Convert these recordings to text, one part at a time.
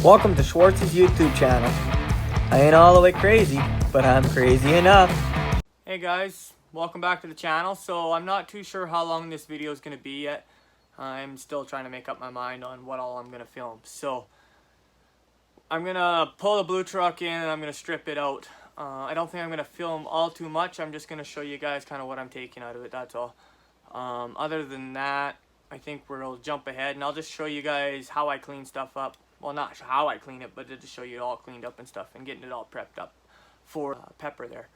Welcome to Schwartz's YouTube channel. I ain't all the way crazy, but I'm crazy enough. Hey guys, welcome back to the channel. So I'm not too sure how long this video is going to be yet. I'm still trying to make up my mind on what all I'm going to film. So I'm going to pull the blue truck in and I'm going to strip it out. I don't think I'm going to film all too much. I'm just going to show you guys kind of what I'm taking out of it, that's all. Other than that, I think we'll jump ahead and I'll just show you guys how I clean stuff up. Well, not how I clean it, but to just show you it all cleaned up and stuff and getting it all prepped up for Pepper there.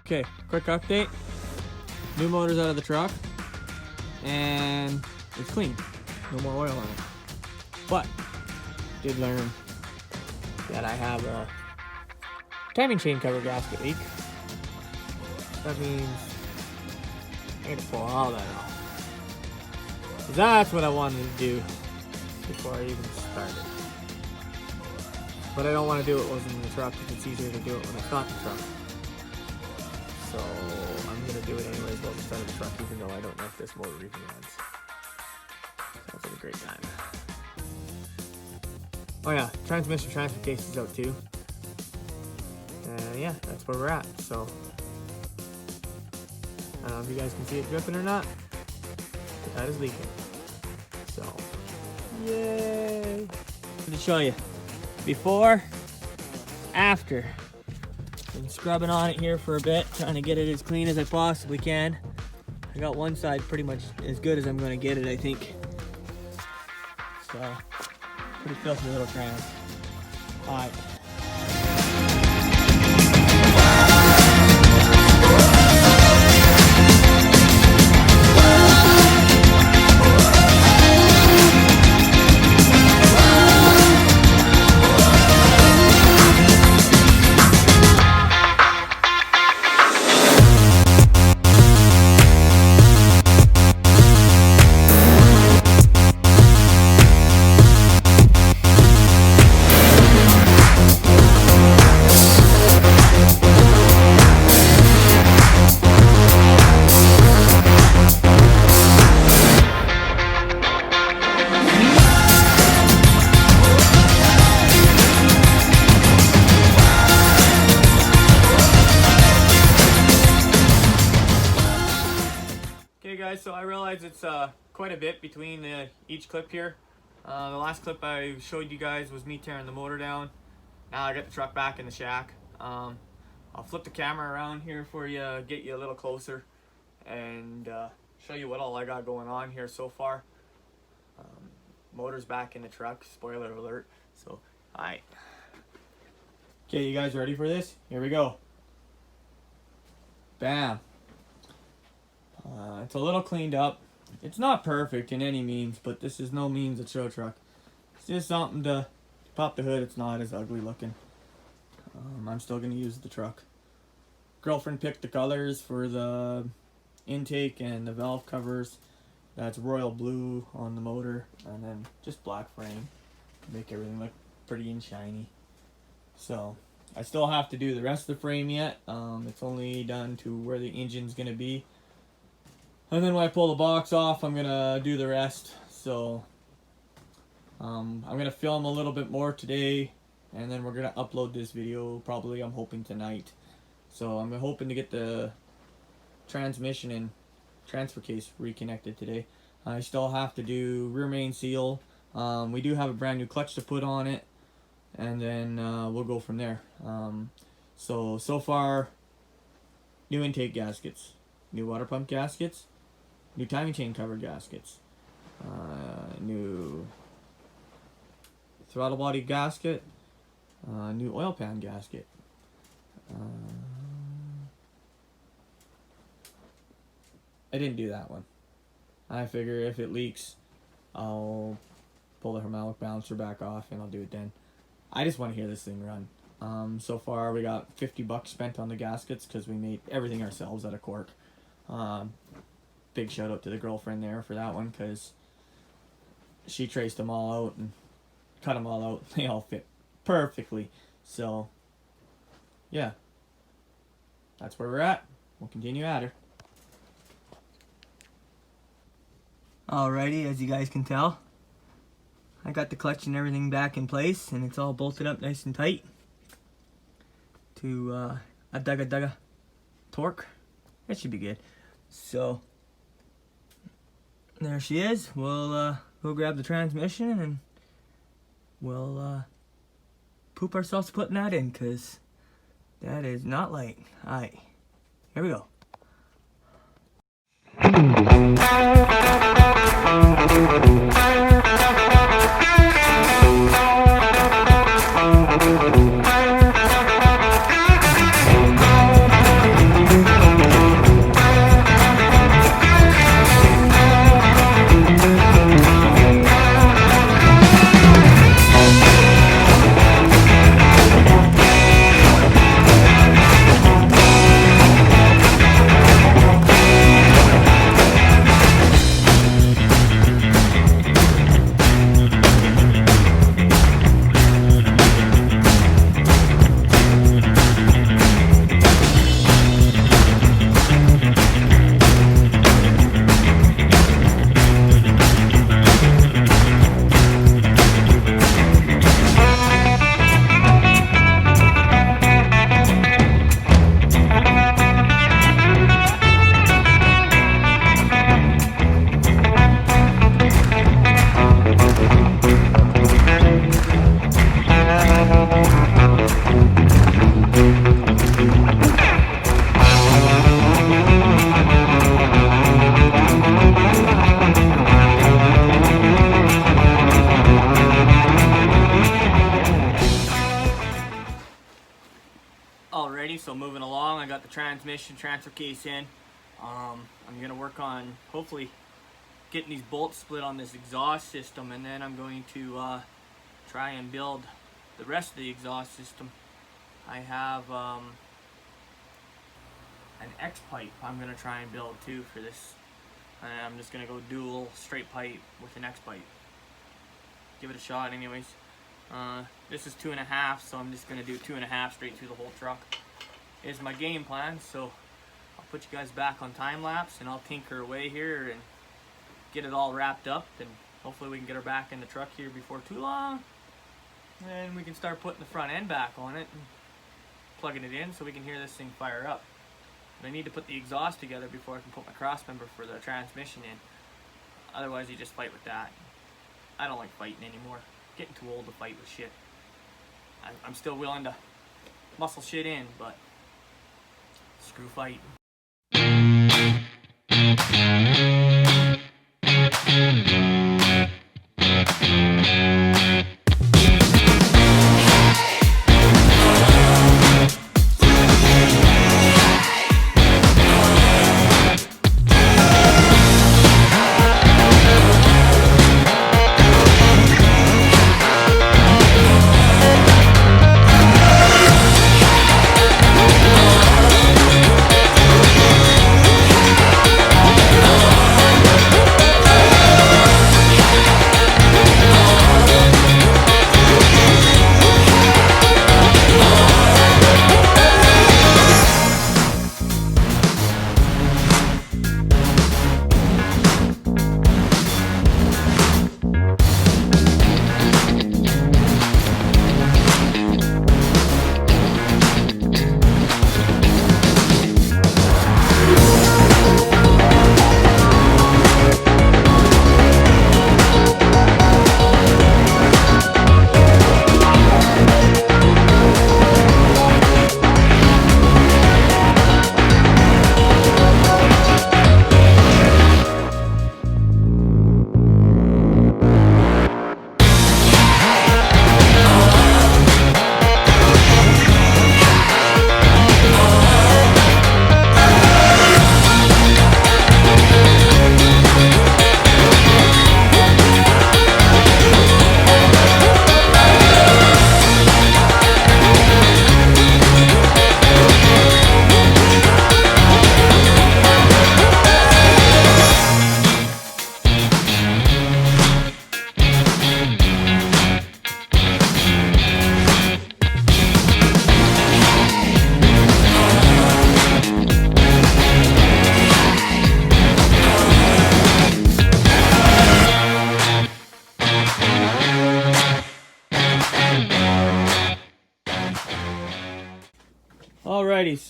Okay, quick update. New motor's out of the truck and it's clean. No more oil on it. But did learn that I have a timing chain cover gasket leak. That means I need to pull all that off. 'Cause that's what I wanted to do before I even started. But I don't want to do it when it's in the truck because it's easier to do it when it's not in the truck. So I'm going to do it anyways while it's inside of the truck, even though I don't know if this motor even runs. Sounds like a great time. Oh yeah, transmission transfer case is out too. Yeah, that's where we're at. So I don't know if you guys can see it dripping or not, but that is leaking. So, yay! To show you, before, after. Been scrubbing on it here for a bit, trying to get it as clean as I possibly can. I got one side pretty much as good as I'm going to get it, I think. So, pretty filthy little trans. Alright. So I realize it's quite a bit between each clip here. The last clip I showed you guys was me tearing the motor down. Now I got the truck back in the shack. I'll flip the camera around here for you, get you a little closer, and show you what all I got going on here so far. Motor's back in the truck, spoiler alert. So, alright. Okay, you guys ready for this? Here we go. Bam. It's a little cleaned up. It's not perfect in any means, but this is no means a show truck. It's just something to pop the hood. It's not as ugly looking. I'm still going to use the truck. Girlfriend picked the colors for the intake and the valve covers. That's royal blue on the motor and then just black frame to make everything look pretty and shiny. So I still have to do the rest of the frame yet. It's only done to where the engine's going to be. And then when I pull the box off, I'm going to do the rest. So, I'm going to film a little bit more today. And then we're going to upload this video, probably, I'm hoping, tonight. So, I'm hoping to get the transmission and transfer case reconnected today. I still have to do rear main seal. We do have a brand new clutch to put on it. And then we'll go from there. So far, new intake gaskets. New water pump gaskets. New timing chain cover gaskets, new throttle body gasket, new oil pan gasket. I didn't do that one. I figure if it leaks, I'll pull the hydraulic balancer back off and I'll do it then. I just want to hear this thing run. So far we got $50 spent on the gaskets because we made everything ourselves out of cork. Big shout out to the girlfriend there for that one because she traced them all out and cut them all out. They all fit perfectly. So, yeah. That's where we're at. We'll continue at her. Alrighty, as you guys can tell, I got the clutch and everything back in place, and it's all bolted up nice and tight to a dugga torque. That should be good. So there she is. We'll grab the transmission and we'll poop ourselves putting that in, because that is not light. Alright, here we go. Alrighty, so moving along, I got the transmission transfer case in. I'm gonna work on hopefully getting these bolts split on this exhaust system, and then I'm going to try and build the rest of the exhaust system. I have an X pipe I'm gonna try and build too for this. I'm just gonna go dual straight pipe with an X pipe. Give it a shot anyways. This is 2.5, so I'm just gonna do 2.5 straight through the whole truck is my game plan. So I'll put you guys back on time lapse and I'll tinker away here and get it all wrapped up, and hopefully we can get her back in the truck here before too long, and we can start putting the front end back on it and plugging it in so we can hear this thing fire up. But I need to put the exhaust together before I can put my cross member for the transmission in. Otherwise you just fight with that. I don't like fighting anymore. Getting too old to fight with shit. I'm still willing to muscle shit in, but screw fighting.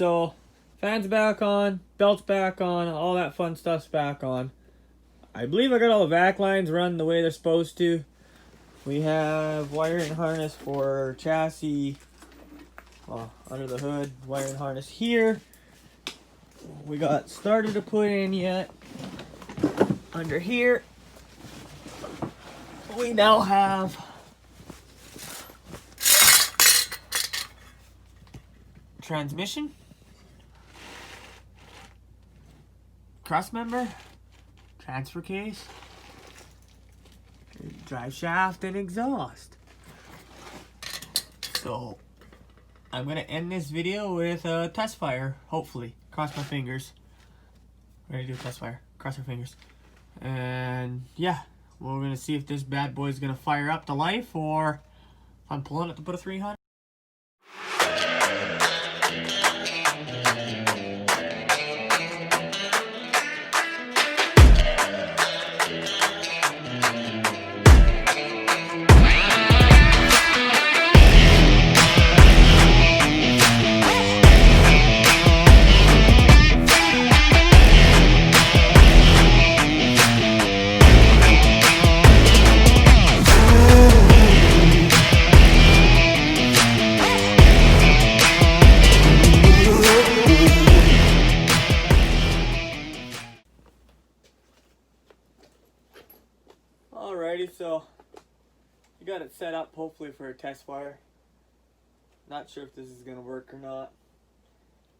so fan's back on, belt's back on, all that fun stuff's back on. I believe I got all the vac lines run the way they're supposed to. We have wiring harness for chassis under the hood, wiring harness here. We got starter to put in yet. Under here, we now have transmission, cross member, transfer case, drive shaft, and exhaust. So I'm gonna end this video with a test fire, hopefully. Cross my fingers. Ready to do a test fire. Cross our fingers. And yeah, we're gonna see if this bad boy's gonna fire up to life or if I'm pulling it to put a 300. Alrighty, so you got it set up hopefully for a test fire. Not sure if this is gonna work or not.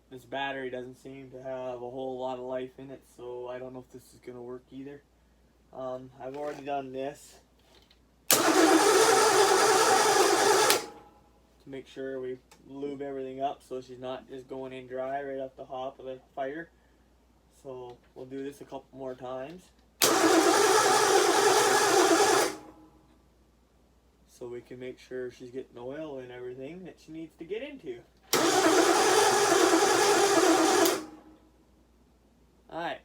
This battery doesn't seem to have a whole lot of life in it, so I don't know if this is gonna work either. I've already done this to make sure we lube everything up so she's not just going in dry right off the hop of the fire. So we'll do this a couple more times so we can make sure she's getting oil and everything that she needs to get into. Alright,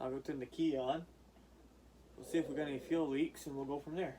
I'll go turn the key on. We'll see if we got any fuel leaks and we'll go from there.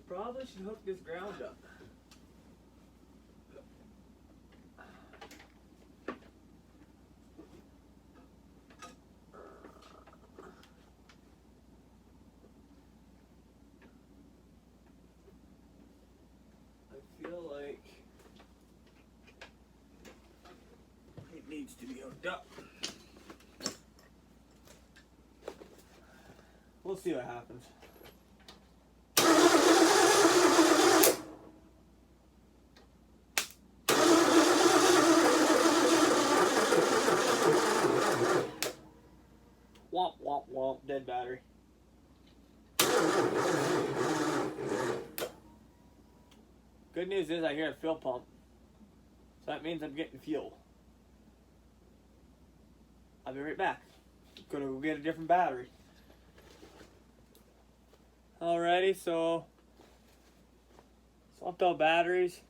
Probably should hook this ground up. I feel like it needs to be hooked up. We'll see what happens. Womp, womp, womp, dead battery. Good news is I hear a fuel pump. So that means I'm getting fuel. I'll be right back. Gonna go get a different battery. Alrighty, so swapped out batteries.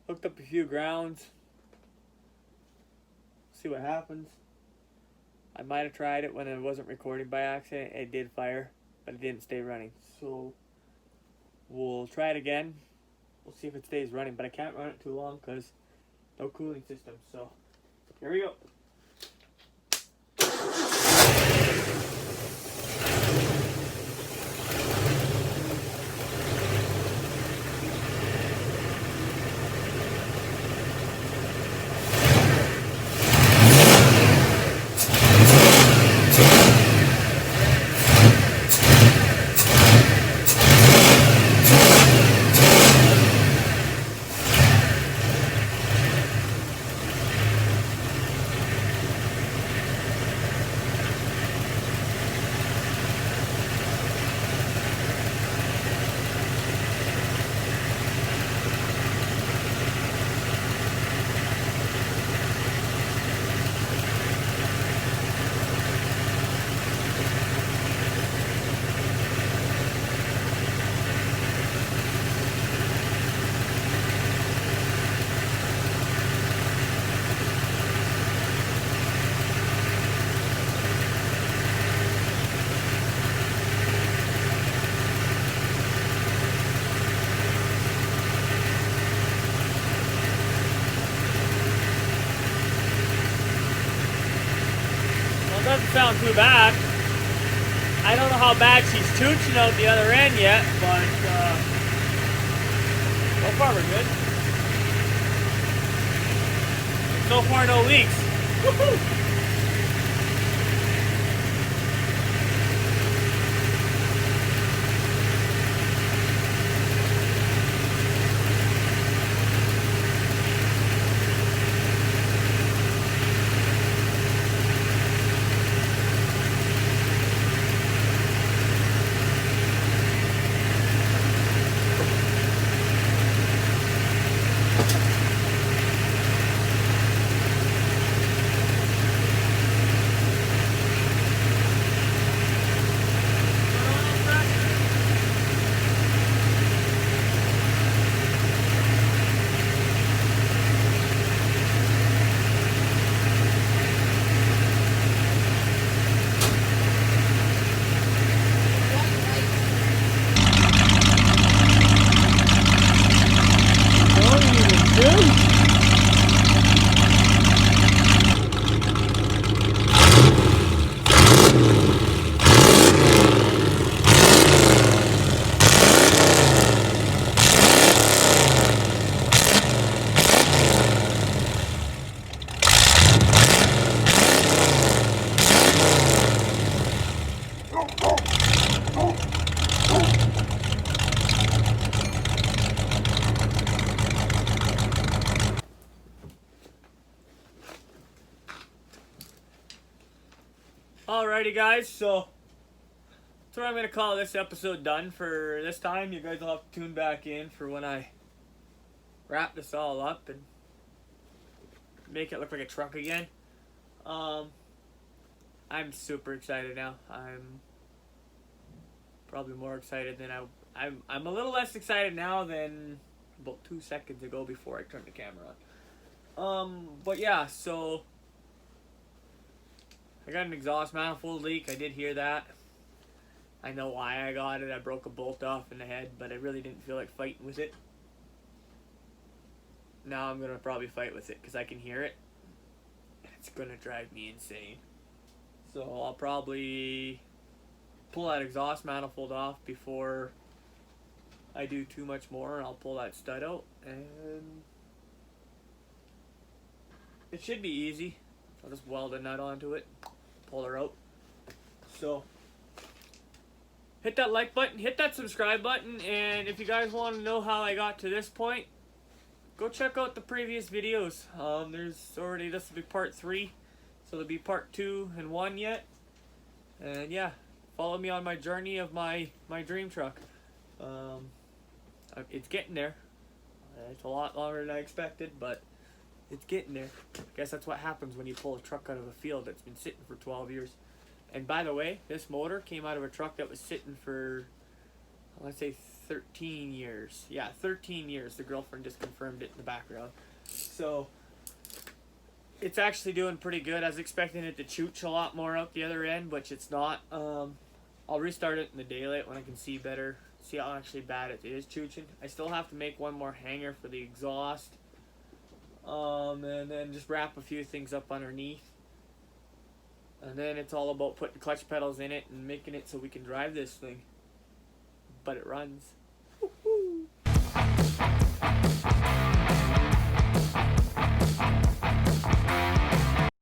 Hooked up a few grounds. See what happens. I might have tried it when I wasn't recording by accident. It did fire, but it didn't stay running. So we'll try it again. We'll see if it stays running, but I can't run it too long because no cooling system. So here we go. Doesn't sound too bad. I don't know how bad she's chooching out the other end yet, but so far we're good. So far no leaks. Woohoo! Alrighty guys, so that's where I'm going to call this episode done for this time. You guys will have to tune back in for when I wrap this all up and make it look like a truck again. I'm super excited now. I'm probably more excited than I'm a little less excited now than about 2 seconds ago before I turned the camera on. But yeah, so I got an exhaust manifold leak. I did hear that. I know why I got it. I broke a bolt off in the head, but I really didn't feel like fighting with it. Now I'm going to probably fight with it because I can hear it. It's going to drive me insane. So I'll probably pull that exhaust manifold off before I do too much more, and I'll pull that stud out, and it should be easy. I'll just weld a nut onto it, pull her out. So hit that like button, hit that subscribe button, and if you guys want to know how I got to this point, go check out the previous videos. There's already, this will be part 3, so there'll be part 2 and 1 yet. And yeah, follow me on my journey of my dream truck. It's getting there. It's a lot longer than I expected, but it's getting there. I guess that's what happens when you pull a truck out of a field that's been sitting for 12 years. And by the way, this motor came out of a truck that was sitting for, I want to say 13 years. Yeah, 13 years. The girlfriend just confirmed it in the background. So it's actually doing pretty good. I was expecting it to chooch a lot more out the other end, which it's not. I'll restart it in the daylight when I can see better, see how actually bad it is chooching. I still have to make one more hanger for the exhaust. And then just wrap a few things up underneath. And then it's all about putting clutch pedals in it and making it so we can drive this thing. But it runs.